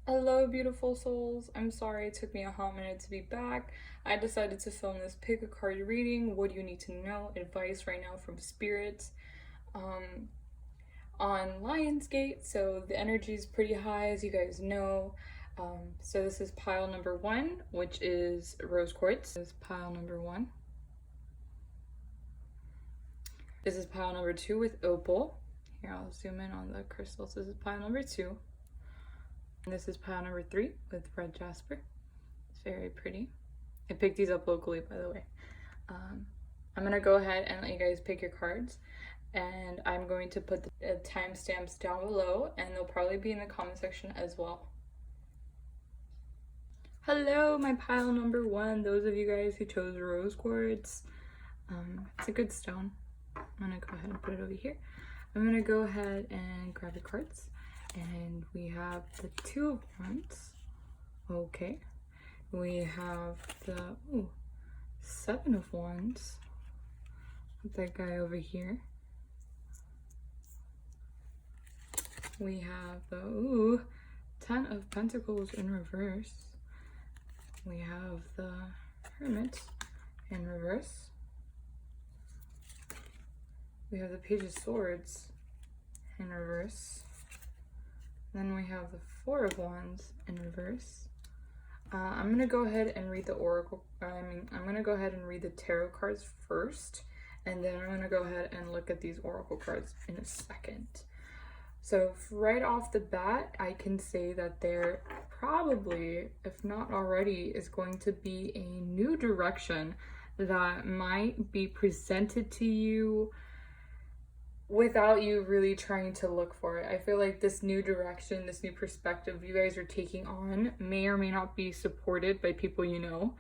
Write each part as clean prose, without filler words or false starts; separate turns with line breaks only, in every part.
Hello, beautiful souls. I'm sorry it took me a hot minute to be back. I decided to film this pick a card reading. What do you need to know? Advice right now from spirits on Lionsgate. So the energy is pretty high, as you guys know. So this is pile number 1, which is rose quartz. This is pile number 1. This is pile number 2 with opal. Here, I'll zoom in on the crystals. This is pile number 2. And this is pile number 3 with red jasper. It's very pretty. I picked these up locally, by the way. I'm gonna go ahead and let you guys pick your cards, and I'm going to put the timestamps down below, and they'll probably be in the comment section as well. Hello, my pile number 1. Those of you guys who chose rose quartz, it's a good stone. I'm gonna go ahead and put it over here. I'm gonna go ahead and grab your cards. And we have the 2 of Wands. Okay. We have the 7 of Wands. That guy over here. We have the 10 of Pentacles in reverse. We have the Hermit in reverse. We have the Page of Swords in reverse. Then we have the 4 of Wands in reverse. I'm gonna go ahead and read the I'm gonna go ahead and read the tarot cards first, and then I'm gonna go ahead and look at these oracle cards in a second. So right off the bat, I can say that there probably, if not already, is going to be a new direction that might be presented to you without you really trying to look for it. I feel like this new direction, this new perspective you guys are taking on may or may not be supported by people you know.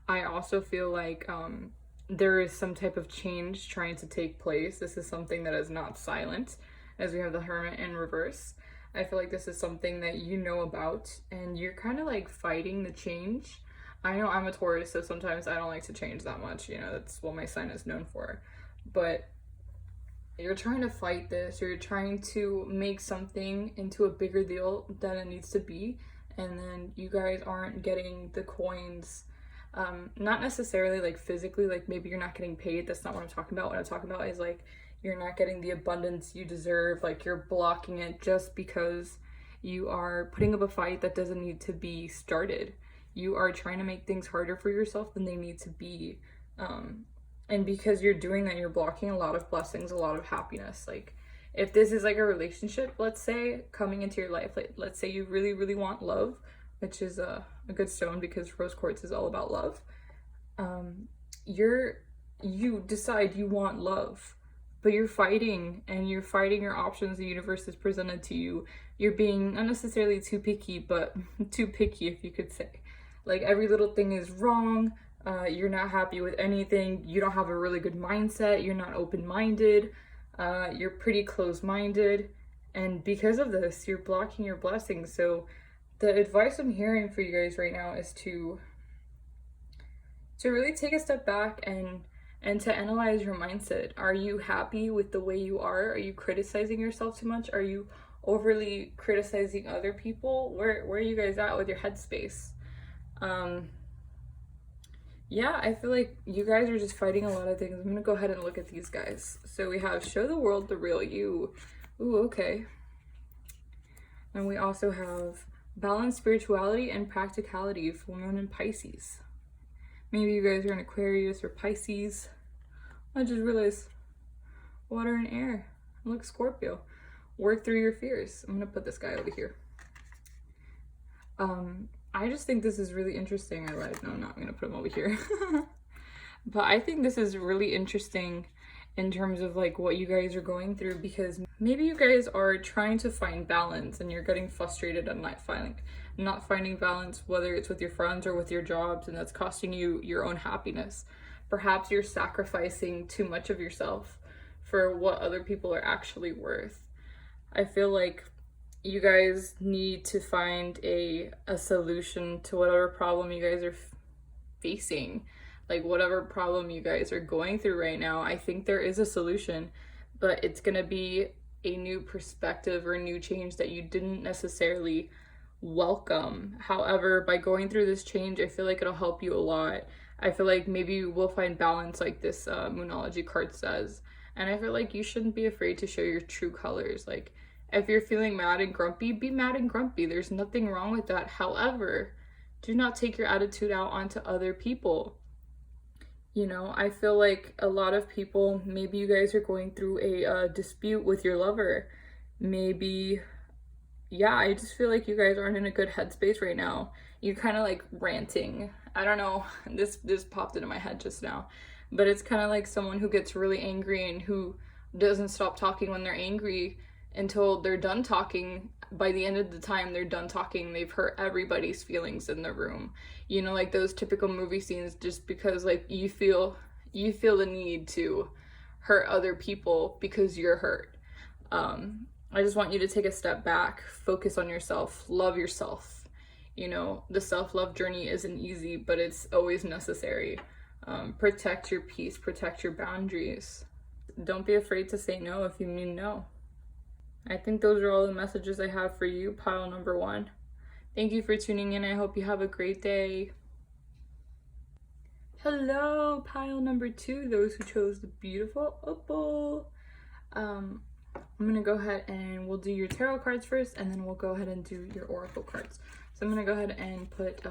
I also feel like there is some type of change trying to take place. This is something that is not silent, as we have the Hermit in reverse. I feel like this is something that you know about, and you're kind of like fighting the change. I know I'm a Taurus, so sometimes I don't like to change that much. You know, that's what my sign is known for. But you're trying to fight this, you're trying to make something into a bigger deal than it needs to be, and then you guys aren't getting the coins, not necessarily like physically, like maybe you're not getting paid. That's not what I'm talking about. What I'm talking about is like you're not getting the abundance you deserve, like you're blocking it just because you are putting up a fight that doesn't need to be started. You are trying to make things harder for yourself than they need to be. And because you're doing that, you're blocking a lot of blessings, a lot of happiness. Like if this is like a relationship, let's say, coming into your life, like let's say you really, really want love, which is a good stone because rose quartz is all about love. You decide you want love, but you're fighting your options the universe has presented to you. You're being not necessarily too picky, but too picky, if you could say. Like every little thing is wrong. You're not happy with anything. You don't have a really good mindset. You're not open-minded. You're pretty closed-minded. And because of this, you're blocking your blessings. So the advice I'm hearing for you guys right now is to really take a step back and to analyze your mindset. Are you happy with the way you are? Are you criticizing yourself too much? Are you overly criticizing other people? Where are you guys at with your headspace? Yeah, I feel like you guys are just fighting a lot of things. I'm gonna go ahead and look at these guys. So we have show the world the real you. Ooh, okay. And we also have balance spirituality and practicality, full moon in Pisces. Maybe you guys are in Aquarius or Pisces. I just realized water and air. Look, Scorpio. Work through your fears. I'm gonna put this guy over here. I just think this is really interesting. I lied. No, I'm not going to put him over here. But I think this is really interesting in terms of like what you guys are going through, because maybe you guys are trying to find balance and you're getting frustrated and not finding balance, whether it's with your friends or with your jobs, and that's costing you your own happiness. Perhaps you're sacrificing too much of yourself for what other people are actually worth. I feel like you guys need to find a solution to whatever problem you guys are facing. Like whatever problem you guys are going through right now, I think there is a solution, but it's gonna be a new perspective or a new change that you didn't necessarily welcome. However, by going through this change, I feel like it'll help you a lot. I feel like maybe we'll find balance, like this Monology card says. And I feel like you shouldn't be afraid to show your true colors. Like, if you're feeling mad and grumpy, be mad and grumpy. There's nothing wrong with that. However, do not take your attitude out onto other people. You know, I feel like a lot of people, maybe you guys are going through a dispute with your lover. Maybe, yeah, I just feel like you guys aren't in a good headspace right now. You're kind of like ranting. I don't know, this popped into my head just now. But it's kind of like someone who gets really angry and who doesn't stop talking when they're angry until they're done talking. By the end of the time they're done talking, they've hurt everybody's feelings in the room. You know, like those typical movie scenes, just because like you feel the need to hurt other people because you're hurt. I just want you to take a step back, focus on yourself, love yourself. You know, the self-love journey isn't easy, but it's always necessary. Protect your peace, protect your boundaries. Don't be afraid to say no if you mean no. I think those are all the messages I have for you, pile number 1. Thank you for tuning in. I hope you have a great day. Hello, pile number 2, those who chose the beautiful opal. I'm gonna go ahead and we'll do your tarot cards first, and then we'll go ahead and do your oracle cards. So I'm gonna go ahead and put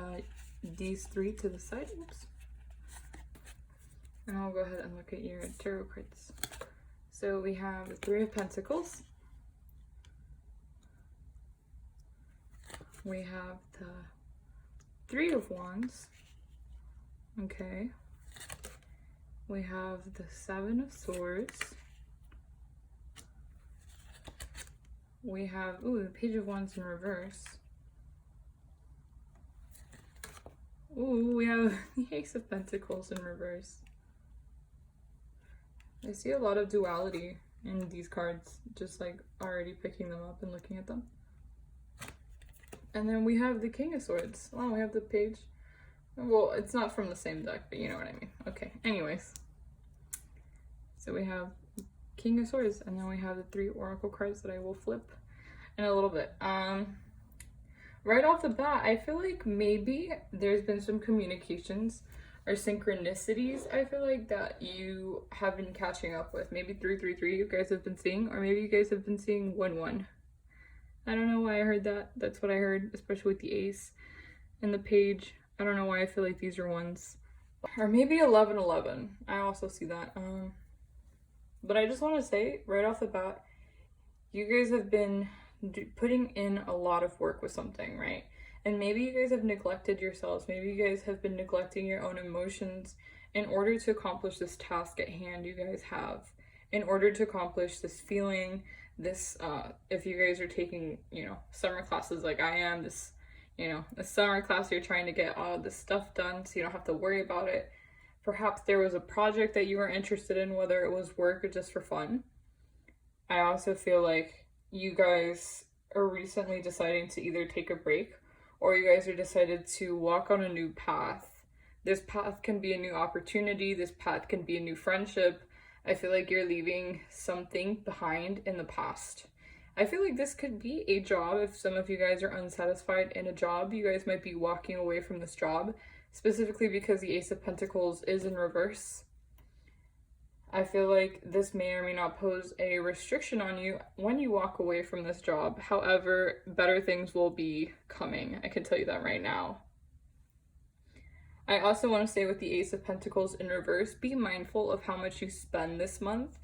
these 3 to the side. Oops. And I'll go ahead and look at your tarot cards. So we have the 3 of Pentacles. We have the 3 of Wands. Okay. We have the 7 of Swords. We have, the Page of Wands in reverse. We have the Ace of Pentacles in reverse. I see a lot of duality in these cards, just like already picking them up and looking at them. And then we have the King of Swords. Oh, we have the Page. Well, it's not from the same deck, but you know what I mean. Okay, anyways. So we have King of Swords, and then we have the 3 oracle cards that I will flip in a little bit. Right off the bat, I feel like maybe there's been some communications or synchronicities, I feel like, that you have been catching up with. Maybe 333 you guys have been seeing, or maybe you guys have been seeing 1-1. I don't know why I heard that. That's what I heard, especially with the Ace and the Page. I don't know why I feel like these are ones. Or maybe 11-11. I also see that. But I just want to say, right off the bat, you guys have been putting in a lot of work with something, right? And maybe you guys have neglected yourselves. Maybe you guys have been neglecting your own emotions in order to accomplish this task at hand you guys have. In order to accomplish this feeling, this, if you guys are taking, you know, summer classes like I am, this, you know, a summer class, you're trying to get all this stuff done so you don't have to worry about it. Perhaps there was a project that you were interested in, whether it was work or just for fun. I also feel like you guys are recently deciding to either take a break, or you guys are decided to walk on a new path. This path can be a new opportunity. This path can be a new friendship. I feel like you're leaving something behind in the past. I feel like this could be a job. If some of you guys are unsatisfied in a job, you guys might be walking away from this job, specifically because the Ace of Pentacles is in reverse. I feel like this may or may not pose a restriction on you when you walk away from this job. However, better things will be coming. I can tell you that right now. I also want to say, with the Ace of Pentacles in reverse, be mindful of how much you spend this month.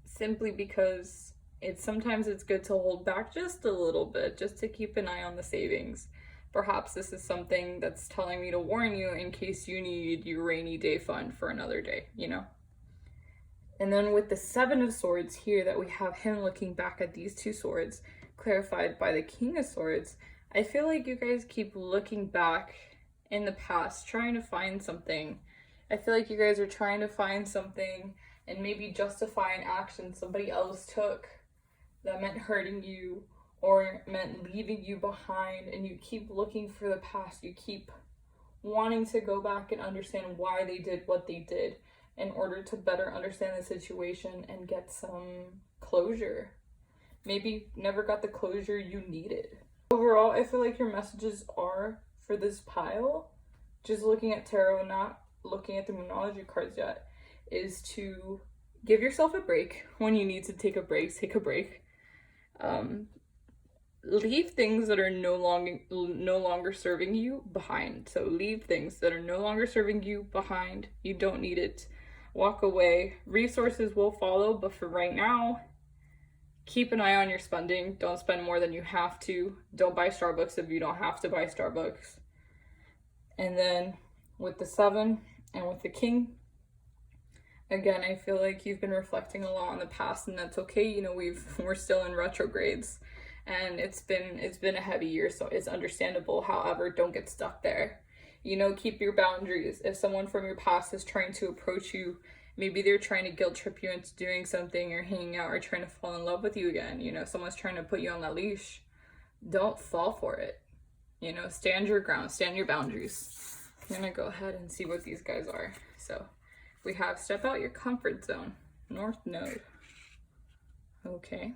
Simply because sometimes it's good to hold back just a little bit, just to keep an eye on the savings. Perhaps this is something that's telling me to warn you in case you need your rainy day fund for another day, you know? And then with the 7 of Swords here, that we have him looking back at these 2 swords, clarified by the King of Swords, I feel like you guys keep looking back in the past, trying to find something. I feel like you guys are trying to find something and maybe justify an action somebody else took that meant hurting you, or meant leaving you behind, and you keep looking for the past. You keep wanting to go back and understand why they did what they did in order to better understand the situation and get some closure. Maybe you never got the closure you needed. Overall, I feel like your messages are for this pile, just looking at tarot, not looking at the Monology cards yet, is to give yourself a break when you need to take a break. Take a break. Leave things that are no longer serving you behind. So leave things that are no longer serving you behind. You don't need it. Walk away. Resources will follow, but for right now, keep an eye on your spending. Don't spend more than you have to. Don't buy Starbucks if you don't have to buy Starbucks. And then with the 7 and with the King, again, I feel like you've been reflecting a lot on the past, and that's okay. You know, we're still in retrogrades, and it's been a heavy year, so it's understandable. However, don't get stuck there. You know, keep your boundaries. If someone from your past is trying to approach you, maybe they're trying to guilt trip you into doing something or hanging out or trying to fall in love with you again. You know, someone's trying to put you on that leash. Don't fall for it. You know, stand your ground, stand your boundaries. I'm gonna go ahead and see what these guys are. So we have step out your comfort zone, North Node. Okay.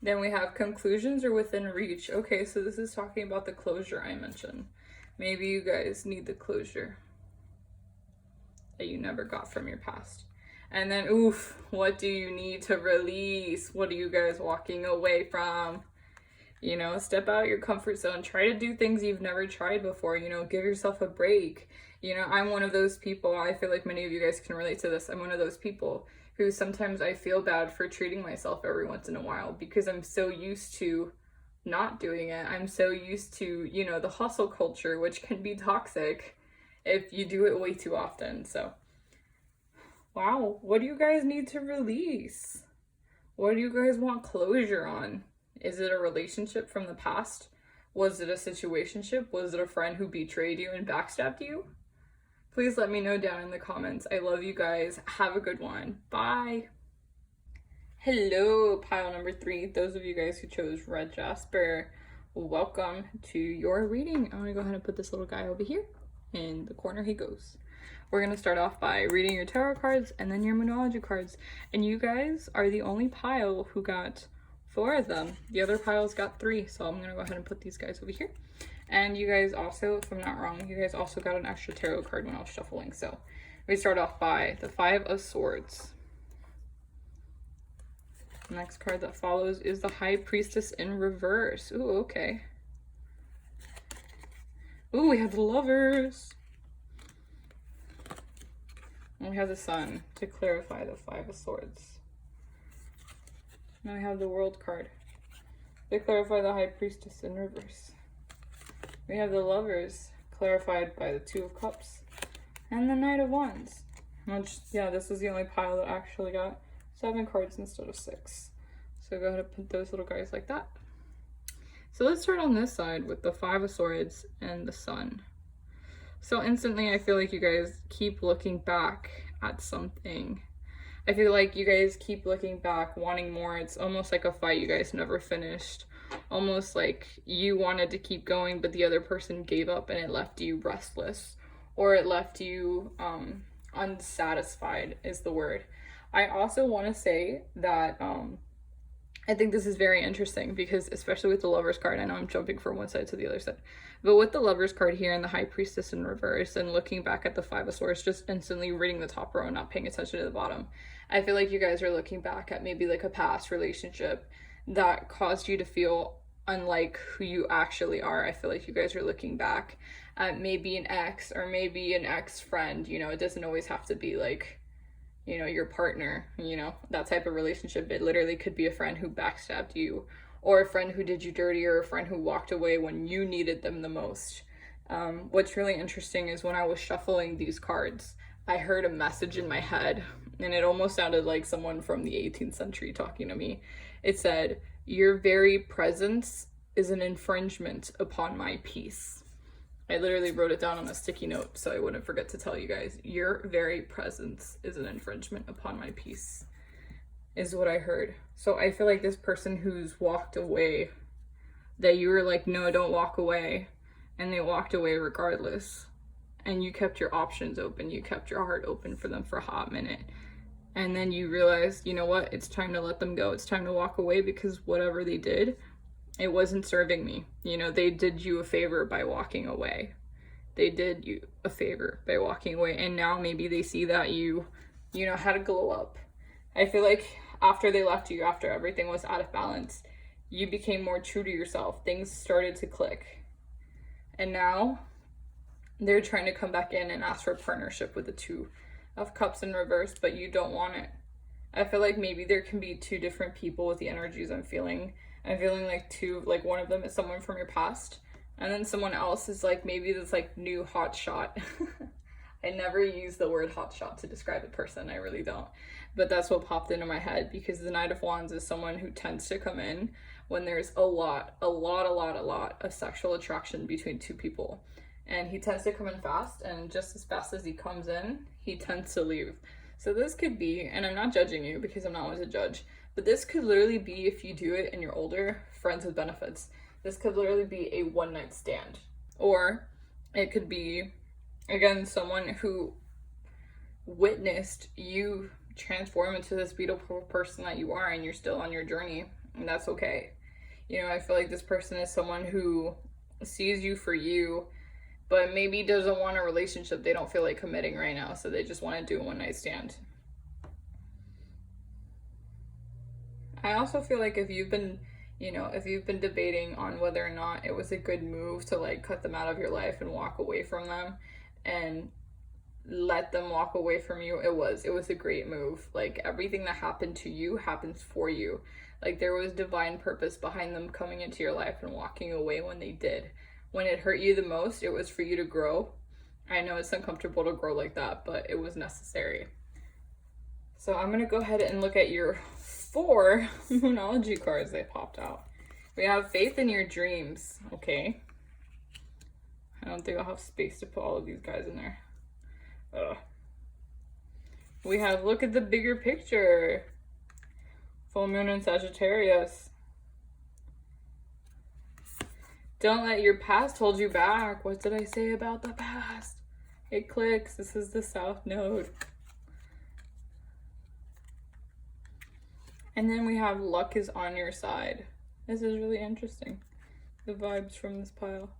Then we have conclusions are within reach. Okay, so this is talking about the closure I mentioned. Maybe you guys need the closure that you never got from your past. And then, oof, what do you need to release? What are you guys walking away from? You know, step out your comfort zone. Try to do things you've never tried before. You know, give yourself a break. You know, I'm one of those people. I feel like many of you guys can relate to this. I'm one of those people who sometimes I feel bad for treating myself every once in a while because I'm so used to not doing it. I'm so used to, you know, the hustle culture, which can be toxic if you do it way too often. So, wow, what do you guys need to release? What do you guys want closure on? Is it a relationship from the past? Was it a situationship? Was it a friend who betrayed you and backstabbed you? Please let me know down in the comments. I love you guys. Have a good one. Bye. Hello, pile number 3. Those of you guys who chose red jasper, welcome to your reading. I'm gonna go ahead and put this little guy over here. In the corner he goes. We're gonna start off by reading your tarot cards and then your Monology cards. And you guys are the only pile who got 4 of them. The other piles got 3, so I'm gonna go ahead and put these guys over here. And you guys also, if I'm not wrong, you guys also got an extra tarot card when I was shuffling. So we start off by the 5 of Swords. The next card that follows is the High Priestess in reverse. Ooh, okay. Ooh, we have the Lovers. And we have the Sun to clarify the 5 of Swords. Now we have the World card to clarify the High Priestess in reverse. We have the Lovers clarified by the 2 of Cups and the Knight of Wands. Which, yeah, this is the only pile that actually got 7 cards instead of 6. So go ahead and put those little guys like that. So let's start on this side with the 5 of Swords and the Sun. So instantly I feel like you guys keep looking back at something. I feel like you guys keep looking back, wanting more. It's almost like a fight you guys never finished. Almost like you wanted to keep going, but the other person gave up and it left you restless. Or it left you unsatisfied is the word. I also want to say that I think this is very interesting because especially with the Lovers card, I know I'm jumping from one side to the other side, but with the Lovers card here and the High Priestess in reverse and looking back at the 5 of Swords, just instantly reading the top row and not paying attention to the bottom, I feel like you guys are looking back at maybe like a past relationship that caused you to feel unlike who you actually are. I feel like you guys are looking back at maybe an ex or maybe an ex-friend. You know, it doesn't always have to be like, you know, your partner, you know, that type of relationship. It literally could be a friend who backstabbed you, or a friend who did you dirty, or a friend who walked away when you needed them the most. What's really interesting is when I was shuffling these cards, I heard a message in my head, and it almost sounded like someone from the 18th century talking to me. It said, "Your very presence is an infringement upon my peace." I literally wrote it down on a sticky note so I wouldn't forget to tell you guys. Your very presence is an infringement upon my peace, is what I heard. So I feel like this person who's walked away, that you were like, no, don't walk away, and they walked away regardless, and you kept your options open, you kept your heart open for them for a hot minute, and then you realized, you know what, it's time to let them go, it's time to walk away, because whatever they did it wasn't serving me. You know, they did you a favor by walking away. They did you a favor by walking away. And now maybe they see that you know how to glow up. I feel like after they left you, after everything was out of balance, you became more true to yourself. Things started to click. And now they're trying to come back in and ask for a partnership with the Two of Cups in reverse, but you don't want it. I feel like maybe there can be two different people with the energies I'm feeling. I'm feeling like two, like one of them is someone from your past, and then someone else is like maybe this like new hot shot. I never use the word hot shot to describe a person, I really don't. But that's what popped into my head, because the Knight of Wands is someone who tends to come in when there's a lot of sexual attraction between two people. And he tends to come in fast, and just as fast as he comes in, he tends to leave. So this could be, and I'm not judging you because I'm not always a judge, but this could literally be, if you do it and you're older, friends with benefits. This could literally be a one-night stand. Or it could be, again, someone who witnessed you transform into this beautiful person that you are, and you're still on your journey, and that's okay. You know, I feel like this person is someone who sees you for you, but maybe doesn't want a relationship. They don't feel like committing right now, so they just want to do a one-night stand. I also feel like if you've been debating on whether or not it was a good move to like cut them out of your life and walk away from them and let them walk away from you, it was a great move. Like, everything that happened to you happens for you. Like, there was divine purpose behind them coming into your life and walking away when they did. When it hurt you the most, it was for you to grow. I know it's uncomfortable to grow like that, but it was necessary. So I'm going to go ahead and look at your 4 Monology cards that popped out. We have faith in your dreams. Okay. I don't think I'll have space to put all of these guys in there. We have look at the bigger picture. Full moon in Sagittarius. Don't let your past hold you back. What did I say about the past? It clicks. This is the South Node. And then we have luck is on your side. This is really interesting. The vibes from this pile.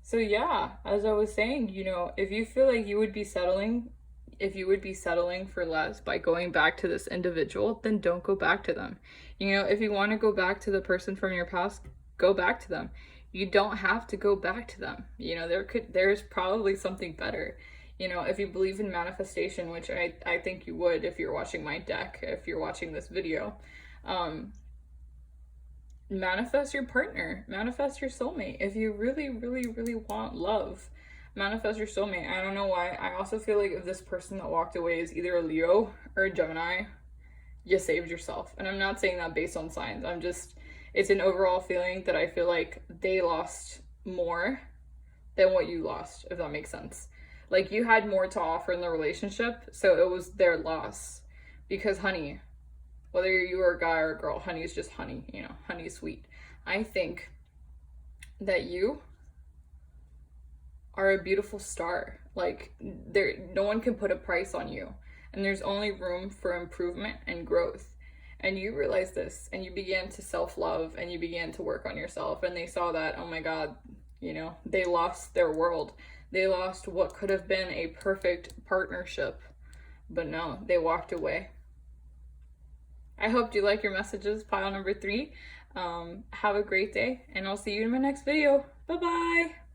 So yeah, as I was saying, you know, if you feel like you would be settling for less by going back to this individual, then don't go back to them. You know, if you want to go back to the person from your past, go back to them. You don't have to go back to them. You know, there's probably something better. You know, if you believe in manifestation, which I think you would if you're watching my deck, if you're watching this video, manifest your partner, manifest your soulmate. If you really want love, manifest your soulmate. I don't know why. I also feel like if this person that walked away is either a Leo or a Gemini, you saved yourself. And I'm not saying that based on signs. It's an overall feeling that I feel like they lost more than what you lost, if that makes sense. Like, you had more to offer in the relationship, so it was their loss. Because honey, whether you are a guy or a girl, honey is just honey, you know, honey is sweet. I think that you are a beautiful star. Like, no one can put a price on you, and there's only room for improvement and growth. And you realized this, and you began to self-love, and you began to work on yourself, and they saw that, oh my God, you know, they lost their world. They lost what could have been a perfect partnership, but no, they walked away. I hope you like your messages, pile number 3. Have a great day, and I'll see you in my next video. Bye-bye.